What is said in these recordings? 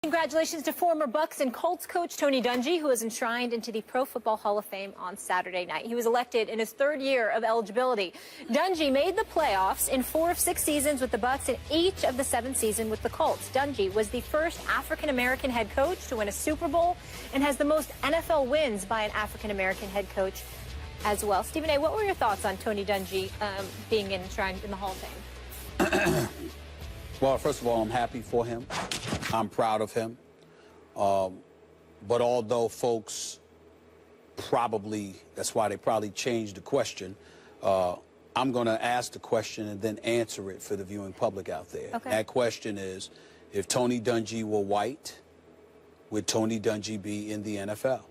Congratulations to former Bucks and Colts coach Tony Dungy, who was enshrined into the Pro Football Hall of Fame on Saturday night. He was elected in his third year of eligibility. Dungy made the playoffs in 4 of 6 seasons with the Bucks and each of the 7 seasons with the Colts. Dungy was the first African-American head coach to win a Super Bowl and has the most NFL wins by an African-American head coach as well. Stephen A., what were your thoughts on Tony Dungy being enshrined in the Hall of Fame? Well, first of all, I'm happy for him. I'm proud of him. But although folks that's why they probably changed the question, I'm going to ask the question and then answer it for the viewing public out there. Okay. That question is, if Tony Dungy were white, would Tony Dungy be in the NFL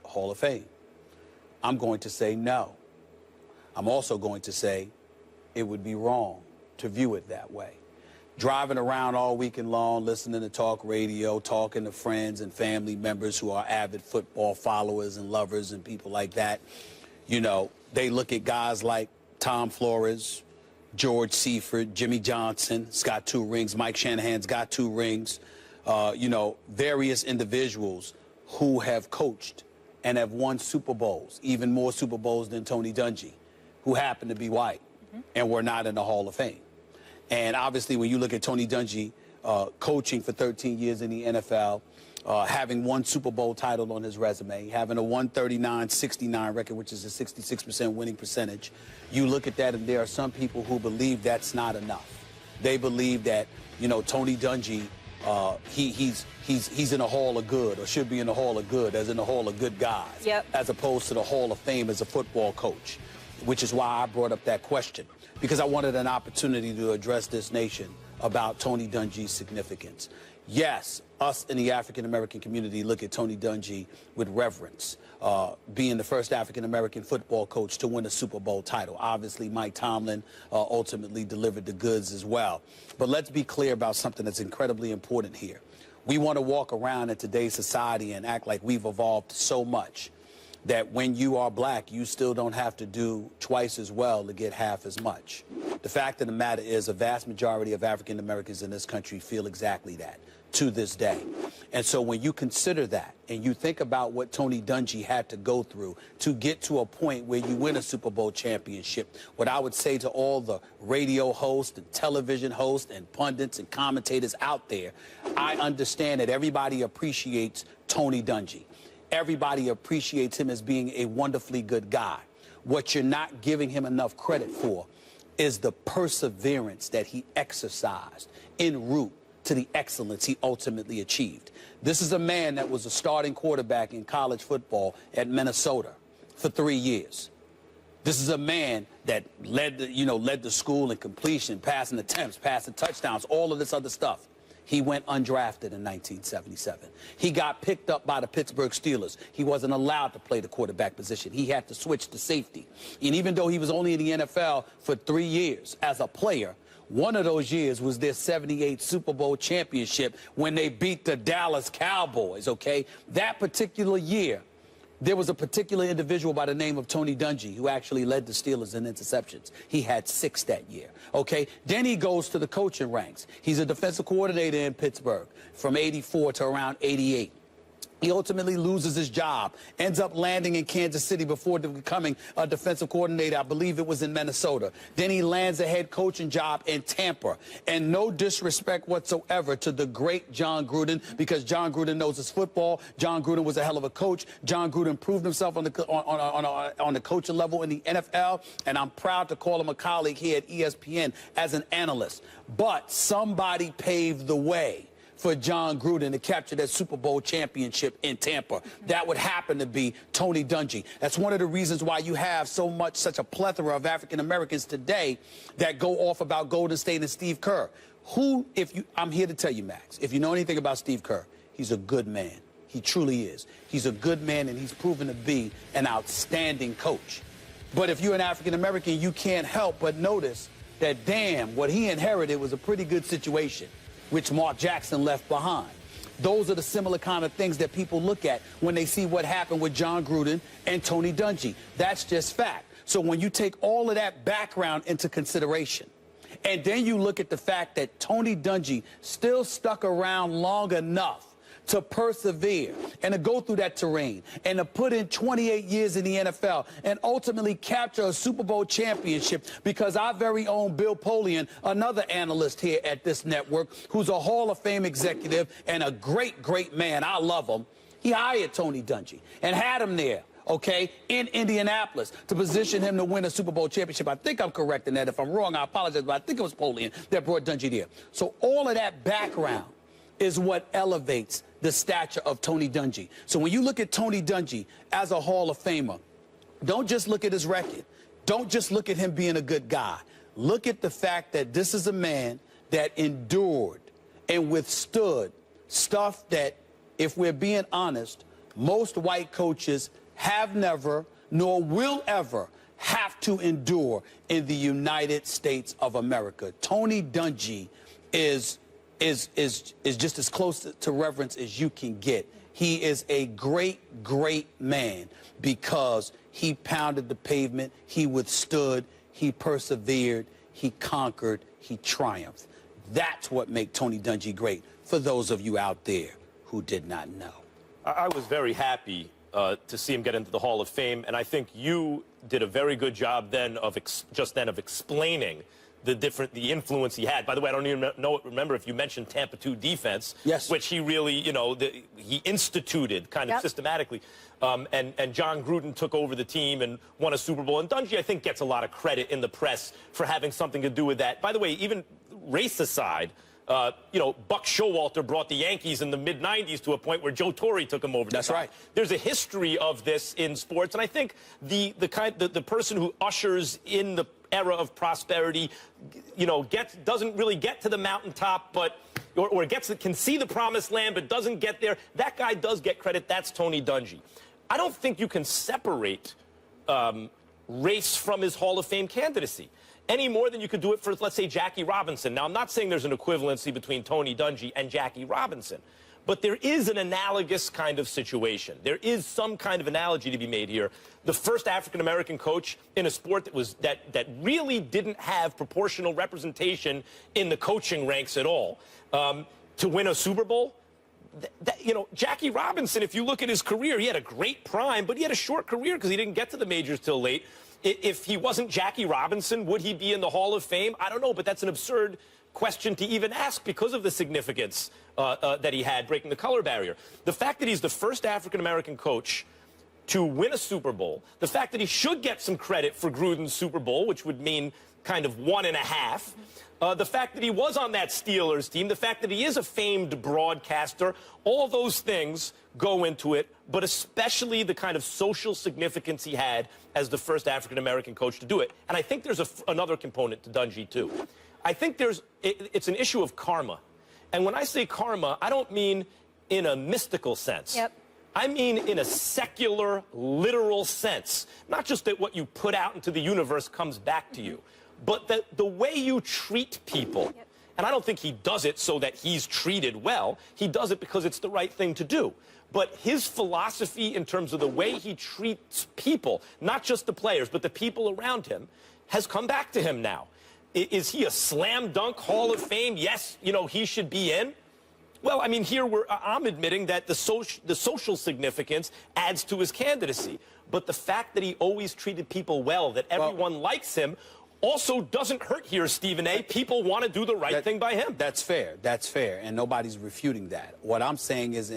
Hall of Fame? I'm going to say no. I'm also going to say it would be wrong to view it that way. Driving around all weekend long, listening to talk radio, talking to friends and family members who are avid football followers and lovers and people like that, you know, they look at guys like Tom Flores, George Seifert, Jimmy Johnson's got 2 rings, Mike Shanahan's got 2 rings, you know, various individuals who have coached and have won Super Bowls, even more Super Bowls than Tony Dungy, who happen to be white and were not in the Hall of Fame. And obviously, when you look at Tony Dungy coaching for 13 years in the NFL, having 1 Super Bowl title on his resume, having a 139-69 record, which is a 66% winning percentage, you look at that and there are some people who believe that's not enough. They believe that, you know, Tony Dungy, he's in a Hall of Good, or should be in the Hall of Good, as in the Hall of Good guys, as opposed to the Hall of Fame as a football coach, which is why I brought up that question, because I wanted an opportunity to address this nation about Tony Dungy's significance. Yes, us in the African-American community look at Tony Dungy with reverence, being the first African-American football coach to win a Super Bowl title. Obviously, Mike Tomlin ultimately delivered the goods as well. But let's be clear about something that's incredibly important here. We want to walk around in today's society and act like we've evolved so much that when you are black, you still don't have to do twice as well to get half as much. The fact of the matter is a vast majority of African Americans in this country feel exactly that to this day. And so when you consider that and you think about what Tony Dungy had to go through to get to a point where you win a Super Bowl championship, what I would say to all the radio hosts and television hosts and pundits and commentators out there, I understand that everybody appreciates Tony Dungy. Everybody appreciates him as being a wonderfully good guy. What you're not giving him enough credit for is the perseverance that he exercised en route to the excellence he ultimately achieved. This is a man that was a starting quarterback in college football at Minnesota for 3 years. This is a man that led the school in completion, passing attempts, passing touchdowns, all of this other stuff. He went undrafted in 1977. He got picked up by the Pittsburgh Steelers. He wasn't allowed to play the quarterback position. He had to switch to safety. And even though he was only in the NFL for 3 years as a player, one of those years was their '78 Super Bowl championship when they beat the Dallas Cowboys, okay? That particular year, there was a particular individual by the name of Tony Dungy who actually led the Steelers in interceptions. He had 6 that year, okay? Then he goes to the coaching ranks. He's a defensive coordinator in Pittsburgh from '84 to around '88. He ultimately loses his job, ends up landing in Kansas City before becoming a defensive coordinator. I believe it was in Minnesota. Then he lands a head coaching job in Tampa. And no disrespect whatsoever to the great John Gruden, because John Gruden knows his football. John Gruden was a hell of a coach. John Gruden proved himself on the coaching level in the NFL, and I'm proud to call him a colleague here at ESPN as an analyst. But somebody paved the way for John Gruden to capture that Super Bowl championship in Tampa. That would happen to be Tony Dungy. That's one of the reasons why you have such a plethora of African Americans today that go off about Golden State and Steve Kerr. I'm here to tell you, Max, if you know anything about Steve Kerr, he's a good man. He truly is. He's a good man, and he's proven to be an outstanding coach. But if you're an African American, you can't help but notice that, damn, what he inherited was a pretty good situation, which Mark Jackson left behind. Those are the similar kind of things that people look at when they see what happened with John Gruden and Tony Dungy. That's just fact. So when you take all of that background into consideration, and then you look at the fact that Tony Dungy still stuck around long enough to persevere and to go through that terrain and to put in 28 years in the NFL and ultimately capture a Super Bowl championship, because our very own Bill Polian, another analyst here at this network, who's a Hall of Fame executive and a great, great man, I love him, he hired Tony Dungy and had him there, okay, in Indianapolis to position him to win a Super Bowl championship. I think I'm correct in that. If I'm wrong, I apologize, but I think it was Polian that brought Dungy there. So all of that background is what elevates the stature of Tony Dungy. So when you look at Tony Dungy as a Hall of Famer, don't just look at his record. Don't just look at him being a good guy. Look at the fact that this is a man that endured and withstood stuff that, if we're being honest, most white coaches have never nor will ever have to endure in the United States of America. Tony Dungy is just as close to reverence as you can get. He is a great, great man because he pounded the pavement, he withstood, he persevered, he conquered, he triumphed. That's what makes Tony Dungy great, for those of you out there who did not know. I was very happy to see him get into the Hall of Fame, and I think you did a very good job then of explaining the influence he had. By the way, I don't even remember if you mentioned Tampa 2 defense, yes, which he really, he instituted kind of systematically. And John Gruden took over the team and won a Super Bowl. And Dungy, I think, gets a lot of credit in the press for having something to do with that. By the way, even race aside, Buck Showalter brought the Yankees in the mid-'90s to a point where Joe Torre took them over. That's right. There's a history of this in sports, and I think the person who ushers in the era of prosperity, doesn't really get to the mountaintop, but or can see the promised land, but doesn't get there. That guy does get credit. That's Tony Dungy. I don't think you can separate race from his Hall of Fame candidacy any more than you could do it for, let's say, Jackie Robinson. Now, I'm not saying there's an equivalency between Tony Dungy and Jackie Robinson, but there is an analogous kind of situation. There is some kind of analogy to be made here. The first African-American coach in a sport that really didn't have proportional representation in the coaching ranks at all, to win a Super Bowl. Jackie Robinson, if you look at his career, he had a great prime, but he had a short career because he didn't get to the majors till late. If he wasn't Jackie Robinson, would he be in the Hall of Fame? I don't know, but that's an absurd question to even ask because of the significance that he had breaking the color barrier. The fact that he's the first African-American coach to win a Super Bowl, the fact that he should get some credit for Gruden's Super Bowl, which would mean kind of 1.5, the fact that he was on that Steelers team, the fact that he is a famed broadcaster, all those things go into it, but especially the kind of social significance he had as the first African-American coach to do it. And I think there's another component to Dungy, too. I think it's an issue of karma. And when I say karma, I don't mean in a mystical sense. Yep. I mean in a secular, literal sense. Not just that what you put out into the universe comes back to you, but that the way you treat people. Yep. And I don't think he does it so that he's treated well. He does it because it's the right thing to do. But his philosophy in terms of the way he treats people, not just the players, but the people around him, has come back to him now. Is he a slam dunk Hall of Fame? Yes, he should be in. Well, I mean, here I'm admitting that the social significance adds to his candidacy. But the fact that he always treated people well, that everyone likes him, also doesn't hurt here, Stephen A. People want to do the right thing by him. That's fair. That's fair. And nobody's refuting that. What I'm saying is,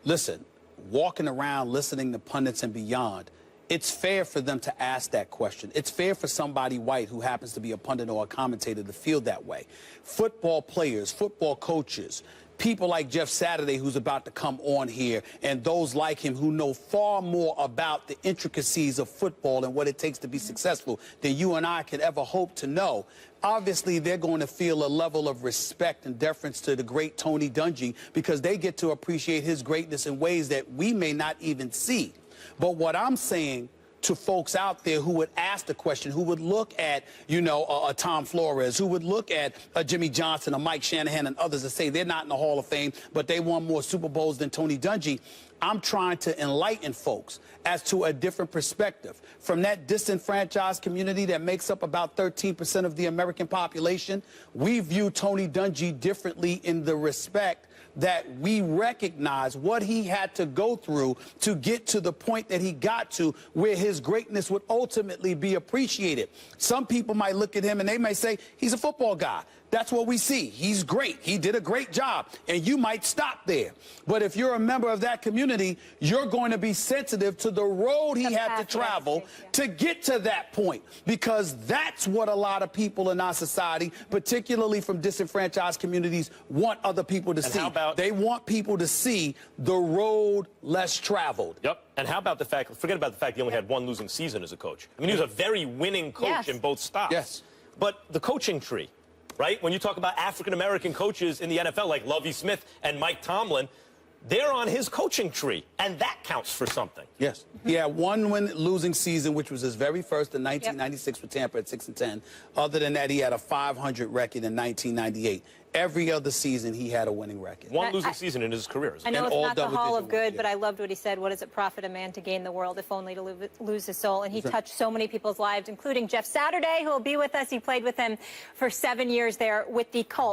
listen, walking around listening to pundits and beyond, it's fair for them to ask that question. It's fair for somebody white who happens to be a pundit or a commentator to feel that way. Football players, football coaches, people like Jeff Saturday, who's about to come on here, and those like him who know far more about the intricacies of football and what it takes to be successful than you and I could ever hope to know. Obviously, they're going to feel a level of respect and deference to the great Tony Dungy because they get to appreciate his greatness in ways that we may not even see. But what I'm saying to folks out there who would ask the question, who would look at, a Tom Flores, who would look at a Jimmy Johnson, a Mike Shanahan, and others that say they're not in the Hall of Fame, but they won more Super Bowls than Tony Dungy, I'm trying to enlighten folks as to a different perspective. From that disenfranchised community that makes up about 13% of the American population, we view Tony Dungy differently in the respect that we recognize what he had to go through to get to the point that he got to, where his greatness would ultimately be appreciated. Some people might look at him and they may say, he's a football guy. That's what we see. He's great. He did a great job. And you might stop there. But if you're a member of that community, you're going to be sensitive to the road he had to travel to get to that point. Because that's what a lot of people in our society, particularly from disenfranchised communities, want other people to see. They want people to see the road less traveled. Yep. And how about the fact, forget about the fact he only had one losing season as a coach. I mean, he was a very winning coach in both stops. Yes. But the coaching tree, right? When you talk about African-American coaches in the NFL, like Lovie Smith and Mike Tomlin, they're on his coaching tree, and that counts for something. Yes. He had one losing season, which was his very first in 1996 with Tampa at 6-10. Other than that, he had a 500 record in 1998. Every other season, he had a winning record. One losing season in his career. I know it's not the Hall of Good, but I loved what he said. What does it profit a man to gain the world, if only to lose his soul? And he touched so many people's lives, including Jeff Saturday, who will be with us. He played with him for 7 years there with the Colts.